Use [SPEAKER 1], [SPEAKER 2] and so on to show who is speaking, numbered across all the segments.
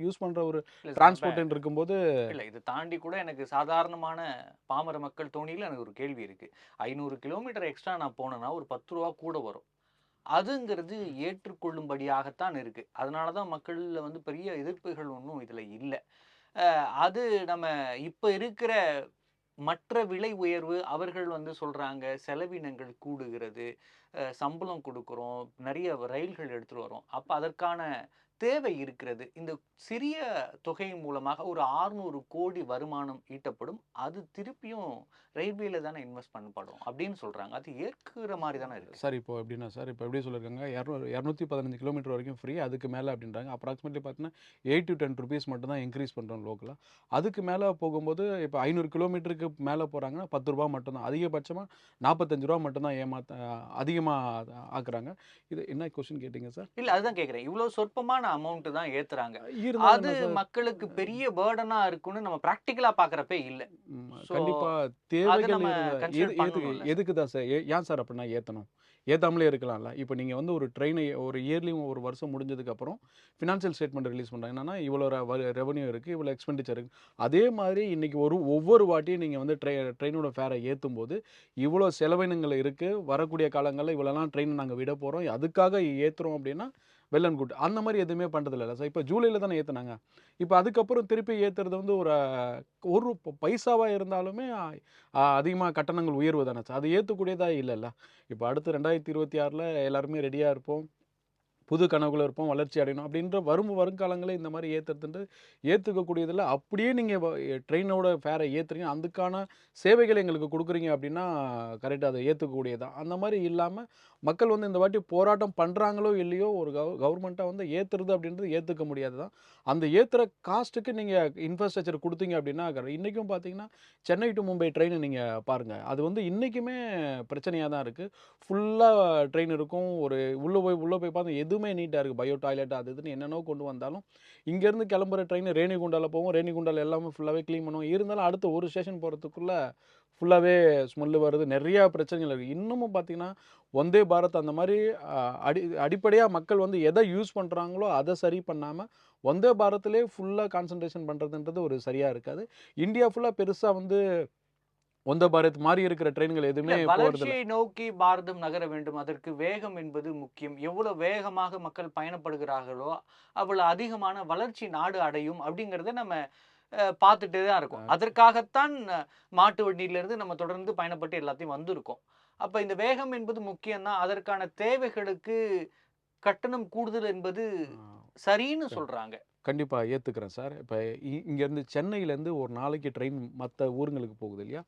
[SPEAKER 1] Use பண்ற ஒரு
[SPEAKER 2] இல்ல சார் இப்ப
[SPEAKER 1] டிரான்ஸ்போர்ட்ன்னு இருக்கும்போது
[SPEAKER 2] இல்ல இத தாண்டி கூட எனக்கு சாதாரணமான பாமர மக்கள் தோணியில எனக்கு ஒரு கேள்வி இருக்கு. 500 கிலோமீட்டர் எக்ஸ்ட்ரா நான் போனேன்னா ஒரு ரூ. 10 கூட வரும். அதுங்கிறது ஏற்றுக்கொள்ளும்படியாகத்தான் இருக்கு. அதனால தான் மக்கள்ல வந்து பெரிய எதிர்ப்புகள் ஒண்ணும் இதுல இல்ல. அது நம்ம இப்ப இருக்கிற மற்ற விலை உயர்வு அவர்கள் வந்து சொல்றாங்க, செலவினங்கள் கூடுகிறது, சம்பளம் குடுக்குறோம், நெறைய ரயில்கள் எடுத்துட்டு வரோம். அப்ப அதற்கான தேவை இருக்கிறது. இந்த சிறிய தொகை மூலமாக ஒரு 600 கோடி வருமானம் ஈட்டப்படும். அது திருப்பியும் ரயில்வேல தானே இன்வெஸ்ட் பண்ணப்படும் அப்படின்னு சொல்றாங்க. அது ஏற்கிற மாரி தானே இருக்கு.
[SPEAKER 1] சார் இப்போ எப்படின்னா சார், இப்போ எப்படி சொல்லியிருக்காங்க 215 கிலோமீட்டர் வரைக்கும் ஃப்ரீ. அதுக்கு மேல அப்படின்றாங்க. அப்ராக்ஸிமேட்லி பார்த்தீங்கன்னா, 8 to 10 ரூபீஸ் மட்டும் தான் இன்கிரீஸ் பண்றோம் லோக்கலா. அதுக்கு மேல போகும்போது இப்போ 500 கிலோமீட்டருக்கு மேல போறாங்கன்னா ரூ. 10 மட்டும் தான். அதிகபட்சமா ரூ. 45 மட்டும் தான் அதிகமா ஆக்குறாங்க. இது என்ன கொஸ்டின் கேட்டீங்க சார்?
[SPEAKER 2] இல்ல அதுதான் கேட்கிறேன். இவ்ளோ சொற்பமான அமௌண்ட் தான் ஏத்துறாங்க.
[SPEAKER 1] இருந்தாலும்
[SPEAKER 2] அது
[SPEAKER 1] என்ன சார்?
[SPEAKER 2] மக்களுக்கு பெரிய பர்டனா இருக்குன்னு நம்ம பிராக்டிகலா பார்க்கிறப்பே இல்ல. ஸோ
[SPEAKER 1] கண்டிப்பா
[SPEAKER 2] அத
[SPEAKER 1] தேவைகள்
[SPEAKER 2] நம்ம
[SPEAKER 1] இருந்தா
[SPEAKER 2] கன்சிடர்
[SPEAKER 1] எதுக்கு
[SPEAKER 2] பண்ணணும்ல.
[SPEAKER 1] எதுக்கு தான் சார்? ஏன் சார் அப்படின்னா ஏத்தணும்? ஏத்தாமலே இருக்கலாம்ல. இப்ப நீங்க வந்து ஒரு ட்ரெயினை ஒரு இயர்லி ஒரு வருஷம் முடிஞ்சதுக்கப்புறம் ஃபினான்ஷியல் ஸ்டேட்மெண்ட் ரிலீஸ் பண்றாங்க. என்னன்னா, இவ்வளோ ரெவென்யூ இருக்கு, இவ்வளோ எக்ஸ்பெண்டிச்சர் இருக்கு. அதே மாதிரி இன்னைக்கு ஒவ்வொரு வாட்டியும் நீங்க வந்து ட்ரெயினோட ஃபேர ஏத்தும்போது, இவ்வளோ செலவினங்கள் இருக்கு. வரக்கூடிய காலங்கள்ல இவ்வளோலாம் ட்ரெயின் நாங்க விட போறோம். அதுக்காக ஏத்துறோம் அப்படின்னா, வெல் அண்ட் குட். அந்த மாரி எதுவுமே பண்றதில்லல்ல சார். இப்ப ஜூலைல தானே ஏத்துனாங்க. இப்ப அதுக்கப்புறம் திருப்பி ஏத்துறது வந்து ஒரு பைசாவா இருந்தாலுமே அதிகமா கட்டணங்கள் உயர்வு தானே சார். அது ஏத்துக்கூடியதா இல்லல்ல. இப்ப அடுத்து 2026ல எல்லாருமே ரெடியா இருப்போம். புது கனவுல இருப்போம், வளர்ச்சி அடையணும் அப்படின்ற வருங்காலங்களே இந்த மாரி ஏத்துறதுன்றது ஏத்துக்கக்கூடியதில்ல. அப்படியே நீங்க ட்ரெயினோட ஃபேர ஏத்துறீங்க, அதுக்கான சேவைகள் எங்களுக்கு குடுக்குறீங்க அப்படின்னா, கரெக்ட்டா அத ஏத்துக்கக்கூடியது தான். அந்த மாரி இல்லாம, மக்கள் வந்து இந்த வாட்டி போராட்டம் பண்றாங்களோ இல்லையோ, ஒரு கவர்மெண்ட்டா வந்து ஏத்துறது அப்படின்றது ஏத்துக்க முடியாது தான். அந்த ஏத்துற காஸ்ட்டுக்கு நீங்க இன்ஃப்ராஸ்ட்ரக்சர் குடுத்தீங்க அப்படின்னா, இன்னைக்கும் பார்த்தீங்கன்னா, சென்னை டூ மும்பை ட்ரெயின் நீங்க பாருங்க. அது வந்து இன்னைக்குமே பிரச்சனையா தான் இருக்கு. ஃபுல்லா ட்ரெயின் இருக்கும். உள்ள போய் பார்த்தா எதுவுமே நீட்டா இருக்கு. பயோ டாய்லெட் அது இதுன்னு என்னென்னவோ கொண்டு வந்தாலும், இங்கேருந்து கிளம்புற ட்ரெயின் ரேணிகுண்டால போகும். ரேணிகுண்டால எல்லாமே ஃபுல்லாவே கிளீன் பண்ணுவோம். இருந்தாலும் அடுத்து ஒரு ஸ்டேஷன் போறதுக்குள்ள ஃபுல்லாவே ஸ்மெல் வருது. நெறையா பிரச்சனைகள் இருக்கு. இன்னமும் பார்த்தீங்கன்னா, வந்தே பாரத் அந்த மாரி அ அடிப்படையா மக்கள் வந்து எத யூஸ் பண்றாங்களோ, அத சரி பண்ணாம, வந்தே பாரத்லயே ஃபுல்லா கான்சன்ட்ரேஷன் பண்றதுன்றது ஒரு சரியா இருக்காது. இந்தியா ஃபுல்லா பெருசா வந்து வந்தே பாரத் மாரி இருக்கிற ட்ரெயின்கள்
[SPEAKER 2] இல்ல
[SPEAKER 1] எதுவுமே போறதில்ல.
[SPEAKER 2] வளர்ச்சியை நோக்கி பாரதம் நகர வேண்டும். அதற்கு வேகம் என்பது முக்கியம். எவ்வளவு வேகமாக மக்கள் பயணப்படுகிறார்களோ, அவ்வளவு அதிகமான வளர்ச்சி நாடு அடையும் அப்படிங்கிறத நம்ம பார்த்துட்டே தான் இருக்கோம். அதற்காகத்தான் மாட்டு வண்டியிலிருந்து நம்ம தொடர்ந்து பயணப்பட்டு எல்லாத்தையும் வந்திருக்கோம். அப்ப இந்த வேகம் என்பது முக்கியம் தான். அதற்கான தேவைகளுக்கு கட்டணம் கூடுதல் என்பது சரின்னு
[SPEAKER 1] ஆ.
[SPEAKER 2] சொல்றாங்க.
[SPEAKER 1] கண்டிப்பா ஏத்துக்கிறேன் சார். இப்ப இங்கேருந்து சென்னையிலேருந்து ஒரு நாளைக்கு ட்ரெயின் மத்த ஊருங்களுக்கு போகுது இல்லையா?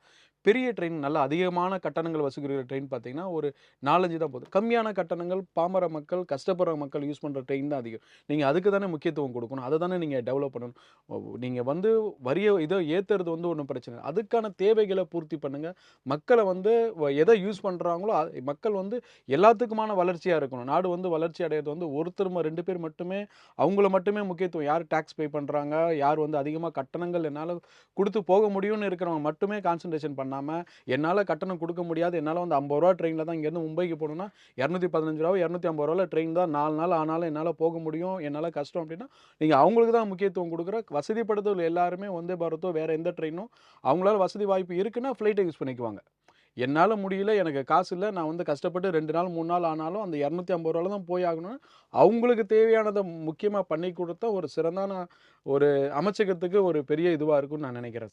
[SPEAKER 1] பெரிய ட்ரெயின் நல்ல அதிகமான கட்டணங்கள் வசூலிக்கிற ட்ரெயின் பார்த்தீங்கன்னா, ஒரு 4, 5 தான் போகுது. கம்மியான கட்டணங்கள் பாமர மக்கள், கஷ்டப்படுற மக்கள் யூஸ் பண்ற ட்ரெயின் தான் அதிகம். நீங்க அதுக்கு தானே முக்கியத்துவம் குடுக்கணும். அத தானே நீங்க டெவலப் பண்ணணும். நீங்க வந்து இத ஏத்துறது வந்து ஒண்ணும் பிரச்சனை இல்ல. அதுக்கான தேவைகள பூர்த்தி பண்ணுங்க. மக்கள வந்து எத யூஸ் பண்றாங்களோ, மக்கள் வந்து எல்லாத்துக்குமான வளர்ச்சியா இருக்கணும். நாடு வந்து வளர்ச்சி அடையறது வந்து ஒருத்தர் 2 பேர் மட்டுமே அவங்கள மட்டுமே முக்கியத்துவம் யார் டாக்ஸ் பே பண்றாங்க, யார் வந்து அதிகமா கட்டணங்கள் என்னால குடுத்து போக முடியும்னு இருக்கிறவங்க மட்டுமே கான்சன்ட்ரேஷன் பண்ணாம, என்னால கட்டணம் குடுக்க முடியாது. என்னால வந்து ரூ. 50 ட்ரெயின்ல தான் இங்கேருந்து மும்பைக்கு போணும்னா, ரூ. 215 ரூ. 250ல ட்ரெயின் தான் 4 நாள் ஆனாலும் என்னால போக முடியும். என்னால கஷ்டம் அப்டின்னா, நீங்க அவங்களுக்கு தான் முக்கியத்துவம் குடுக்குற வசதிப்படுத்தல் எல்லாருமே வந்தே பாரத்தோ, வேற எந்த ட்ரெயினோ அவங்களால வசதி வாய்ப்பு இருக்குன்னா, ஃப்ளைட்ட யூஸ் பண்ணிக்குவாங்க. என்னால முடியல, எனக்கு காசு இல்ல, நான் வந்து கஷ்டப்பட்டு 2 நாள், 3 நாள் ஆனாலும் அந்த ரூ. 250ல தான் போய் ஆகணும்னு, அவங்களுக்கு தேவையானத முக்கியமா பண்ணி குடுத்தா ஒரு சிறந்தான ஒரு அமைச்சகத்துக்கு ஒரு பெரிய இதுவா இருக்கும்னு நான் நெனைக்கிறேன்.